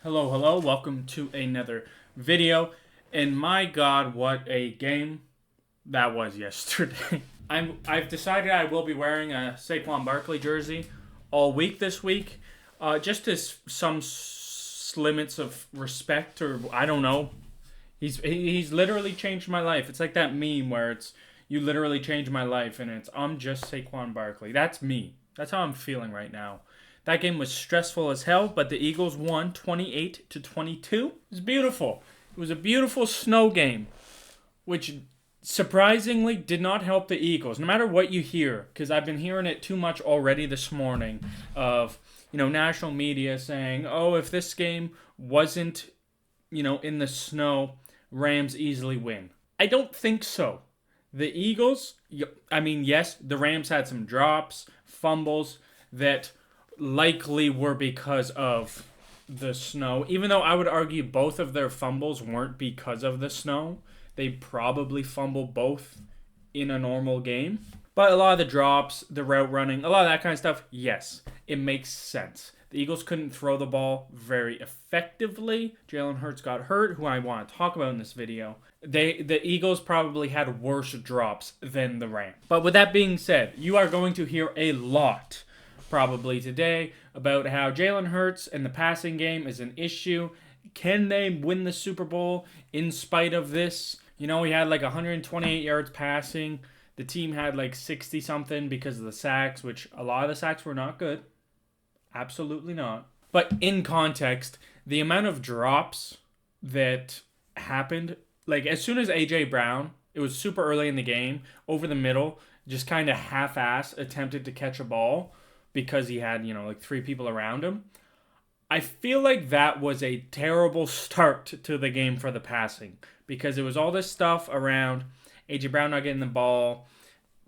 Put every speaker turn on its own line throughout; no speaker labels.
Hello, welcome to another video. And my god, what a game that was yesterday. I've decided I will be wearing a Saquon Barkley jersey all week this week. Just as some limits of respect, or I don't know. He's literally changed my life. It's like that meme where it's you literally changed my life and it's I'm just Saquon Barkley. That's me. That's how I'm feeling right now. That game was stressful as hell, but the Eagles won 28-22. It was beautiful. It was a beautiful snow game, which surprisingly did not help the Eagles. No matter what you hear, because I've been hearing it too much already this morning of, national media saying, "Oh, if this game wasn't, in the snow, Rams easily win." I don't think so. The Eagles, yes, the Rams had some drops, fumbles that likely were because of the snow. Even though I would argue both of their fumbles weren't because of the snow. They probably fumble both in a normal game. But a lot of the drops, the route running, a lot of that kind of stuff, yes, it makes sense. The Eagles couldn't throw the ball very effectively. Jalen Hurts got hurt, who I want to talk about in this video. The Eagles probably had worse drops than the Rams. But with that being said, you are going to hear a lot probably today about how Jalen Hurts and the passing game is an issue. Can they win the Super Bowl in spite of this? He had like 128 yards passing. The team had like 60 something because of the sacks, which a lot of the sacks were not good. Absolutely not. But in context, the amount of drops that happened, like as soon as A.J. Brown, it was super early in the game, over the middle, just kind of half-ass attempted to catch a ball because he had, like three people around him. I feel like that was a terrible start to the game for the passing because it was all this stuff around A.J. Brown not getting the ball,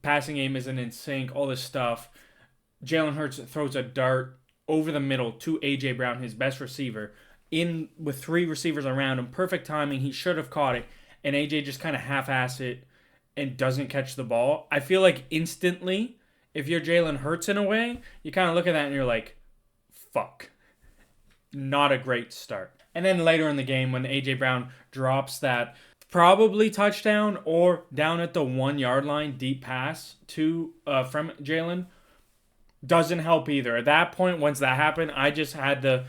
passing game isn't in sync, all this stuff. Jalen Hurts throws a dart over the middle to A.J. Brown, his best receiver, in with three receivers around him. Perfect timing. He should have caught it, and A.J. just kind of half-ass it and doesn't catch the ball. I feel like instantly, if you're Jalen Hurts in a way, you kind of look at that and you're like, fuck. Not a great start. And then later in the game when A.J. Brown drops that probably touchdown or down at the 1 yard line deep pass to from Jalen, doesn't help either. At that point, once that happened, I just had the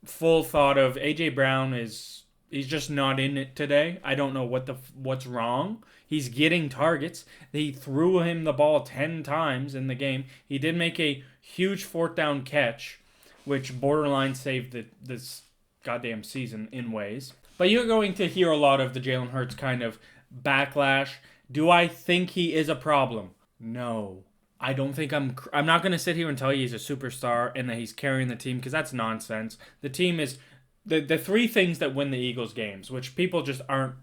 full thought of A.J. Brown he's just not in it today. I don't know what's wrong. He's getting targets. They threw him the ball 10 times in the game. He did make a huge fourth down catch, which borderline saved this goddamn season in ways. But you're going to hear a lot of the Jalen Hurts kind of backlash. Do I think he is a problem? No. I don't think I'm not going to sit here and tell you he's a superstar and that he's carrying the team because that's nonsense. The team is the three things that win the Eagles games, which people just aren't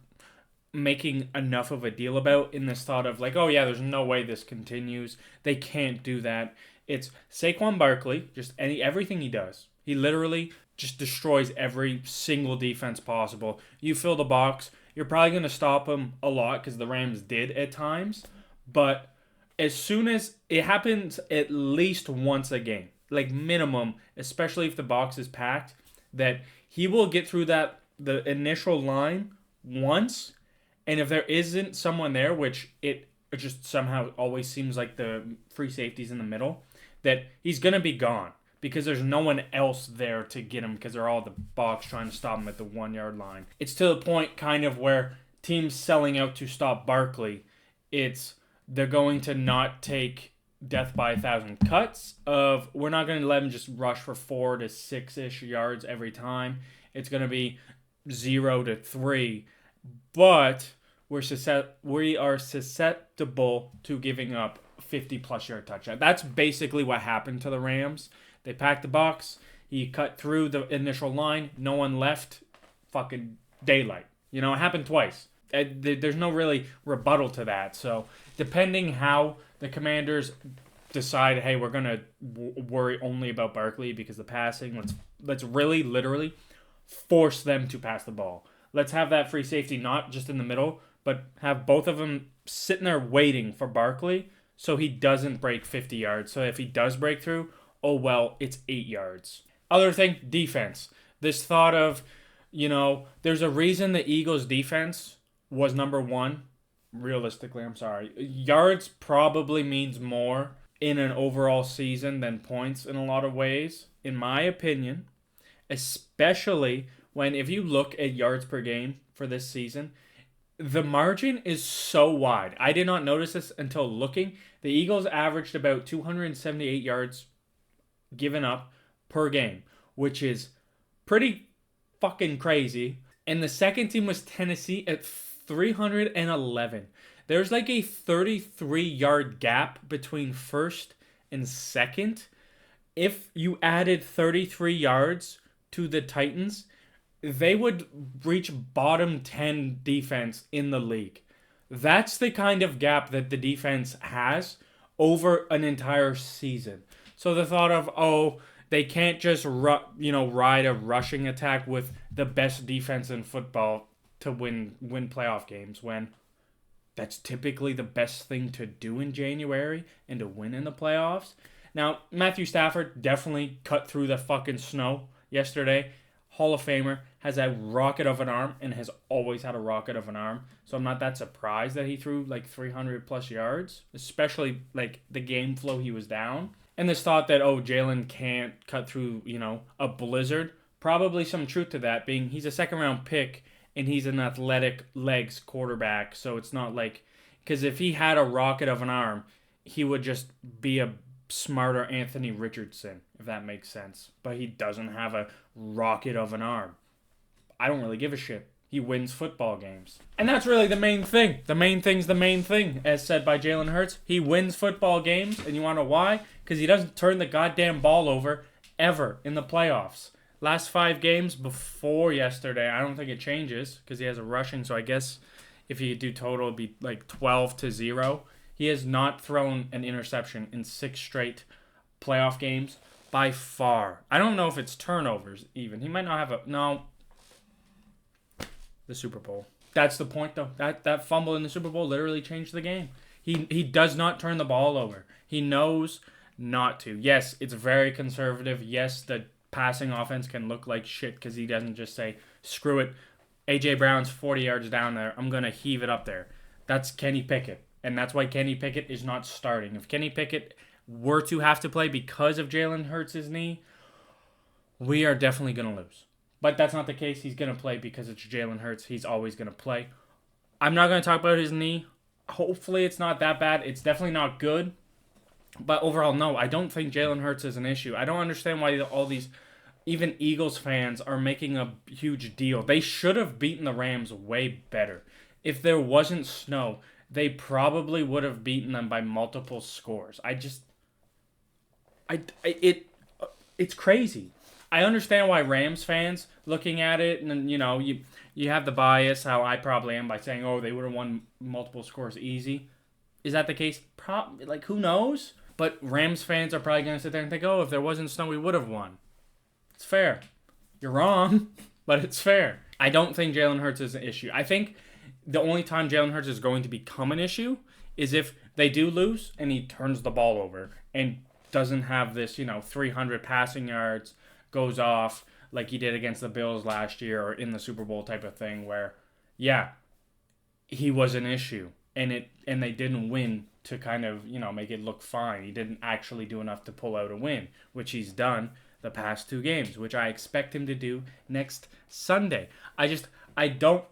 making enough of a deal about in this thought of like, oh yeah, there's no way this continues. They can't do that. It's Saquon Barkley, just everything he does. He literally just destroys every single defense possible. You fill the box, you're probably going to stop him a lot because the Rams did at times, but as soon as it happens at least once a game, like minimum, especially if the box is packed, that he will get through the initial line once, and if there isn't someone there, which it just somehow always seems like the free safety's in the middle, that he's going to be gone because there's no one else there to get him because they're all at the box trying to stop him at the 1 yard line. It's to the point kind of where teams selling out to stop Barkley, they're going to not take death by 1,000 cuts of we're not going to let him just rush for 4 to 6-ish yards every time. It's going to be 0 to 3, but we are susceptible to giving up 50-plus yard touchdown. That's basically what happened to the Rams. They packed the box. He cut through the initial line. No one left. Fucking daylight. It happened twice. There's no really rebuttal to that. So depending how the Commanders decide, hey, we're going to worry only about Barkley because the passing, let's really, literally force them to pass the ball. Let's have that free safety not just in the middle, but have both of them sitting there waiting for Barkley so he doesn't break 50 yards. So if he does break through, oh well, it's 8 yards. Other thing, defense. This thought of, there's a reason the Eagles' defense was number one. Realistically, I'm sorry. Yards probably means more in an overall season than points in a lot of ways, in my opinion. Especially when, if you look at yards per game for this season, the margin is so wide. I did not notice this until looking. The Eagles averaged about 278 yards given up per game, which is pretty fucking crazy. And the second team was Tennessee at 311. There's like a 33-yard gap between first and second. If you added 33 yards to the Titans, they would reach bottom 10 defense in the league. That's the kind of gap that the defense has over an entire season. So the thought of, they can't just ride a rushing attack with the best defense in football to win playoff games, when that's typically the best thing to do in January and to win in the playoffs. Now, Matthew Stafford definitely cut through the fucking snow yesterday. Hall of Famer, has a rocket of an arm and has always had a rocket of an arm. So I'm not that surprised that he threw like 300 plus yards, especially like the game flow he was down. And this thought that, Jalen can't cut through, a blizzard. Probably some truth to that, being he's a second round pick and he's an athletic legs quarterback. So it's not like, because if he had a rocket of an arm, he would just be a smarter Anthony Richardson, if that makes sense. But he doesn't have a rocket of an arm. I don't really give a shit. He wins football games. And that's really the main thing. The main thing's the main thing, as said by Jalen Hurts. He wins football games, and you want to know why? Because he doesn't turn the goddamn ball over ever in the playoffs. Last 5 games before yesterday, I don't think it changes because he has a rushing, so I guess if he could do total, it'd be like 12-0. He has not thrown an interception in 6 straight playoff games by far. I don't know if it's turnovers even. He might not have no. The Super Bowl. That's the point though. That fumble in the Super Bowl literally changed the game. He does not turn the ball over. He knows not to. Yes, it's very conservative. Yes, the passing offense can look like shit because he doesn't just say, screw it, A.J. Brown's 40 yards down there, I'm going to heave it up there. That's Kenny Pickett. And that's why Kenny Pickett is not starting. If Kenny Pickett were to have to play because of Jalen Hurts' knee, we are definitely going to lose. But that's not the case. He's going to play because it's Jalen Hurts. He's always going to play. I'm not going to talk about his knee. Hopefully it's not that bad. It's definitely not good. But overall, no, I don't think Jalen Hurts is an issue. I don't understand why all these, even Eagles fans, are making a huge deal. They should have beaten the Rams way better. If there wasn't snow, they probably would have beaten them by multiple scores. It's crazy. I understand why Rams fans looking at it, and you have the bias, how I probably am, by saying, they would have won multiple scores easy. Is that the case? Who knows? But Rams fans are probably going to sit there and think, if there wasn't snow, we would have won. It's fair. You're wrong, but it's fair. I don't think Jalen Hurts is an issue. I think the only time Jalen Hurts is going to become an issue is if they do lose and he turns the ball over and doesn't have this, 300 passing yards, goes off like he did against the Bills last year or in the Super Bowl type of thing where, he was an issue and they didn't win to kind of, make it look fine. He didn't actually do enough to pull out a win, which he's done the past 2 games, which I expect him to do next Sunday. I don't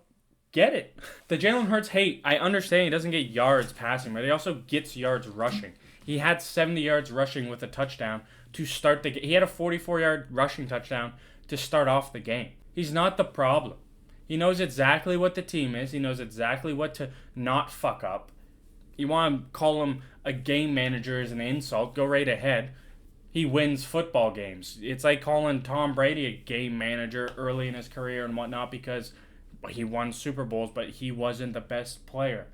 get it. The Jalen Hurts hate, I understand he doesn't get yards passing, but he also gets yards rushing. He had 70 yards rushing with a touchdown to start the game. He had a 44-yard rushing touchdown to start off the game. He's not the problem. He knows exactly what the team is. He knows exactly what to not fuck up. You want to call him a game manager as an insult, go right ahead. He wins football games. It's like calling Tom Brady a game manager early in his career and whatnot because he won Super Bowls, but he wasn't the best player.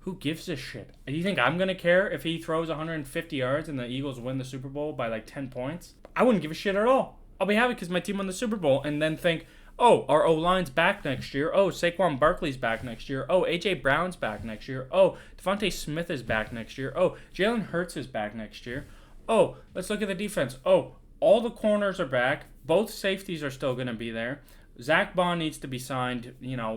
Who gives a shit? Do you think I'm going to care if he throws 150 yards and the Eagles win the Super Bowl by like 10 points? I wouldn't give a shit at all. I'll be happy because my team won the Super Bowl and then think, our O-line's back next year. Saquon Barkley's back next year. A.J. Brown's back next year. Devontae Smith is back next year. Jalen Hurts is back next year. Let's look at the defense. All the corners are back. both safeties are still going to be there. Zach Bond needs to be signed,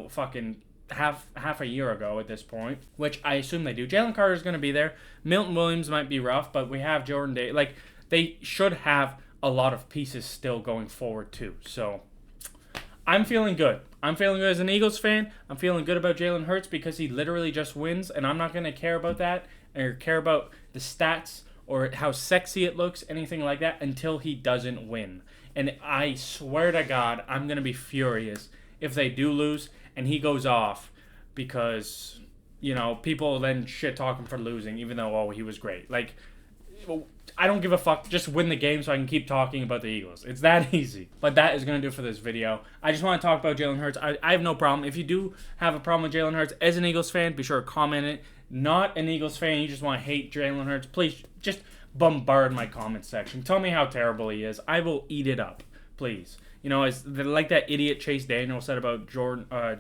fucking half a year ago at this point, which I assume they do. Jalen Carter's going to be there. Milton Williams might be rough, but we have Jordan Day. Like, they should have a lot of pieces still going forward too. So I'm feeling good. I'm feeling good as an Eagles fan. I'm feeling good about Jalen Hurts because he literally just wins, and I'm not going to care about that or care about the stats or how sexy it looks, anything like that, until he doesn't win. And I swear to God, I'm going to be furious if they do lose and he goes off because, people then shit talk him for losing, even though, he was great. Like, I don't give a fuck. Just win the game so I can keep talking about the Eagles. It's that easy. But that is going to do it for this video. I just want to talk about Jalen Hurts. I have no problem. If you do have a problem with Jalen Hurts as an Eagles fan, be sure to comment it. Not an Eagles fan, you just want to hate Jalen Hurts, please just bombard my comment section. Tell me how terrible he is. I will eat it up, please. Like that idiot Chase Daniel said about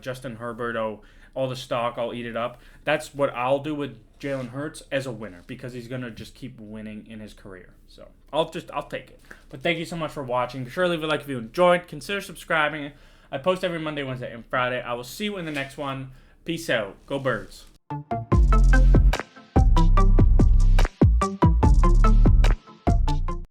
Justin Herbert, all the stock, I'll eat it up. That's what I'll do with Jalen Hurts as a winner because he's going to just keep winning in his career. So I'll take it. But thank you so much for watching. Be sure to leave a like if you enjoyed. Consider subscribing. I post every Monday, Wednesday, and Friday. I will see you in the next one. Peace out. Go Birds.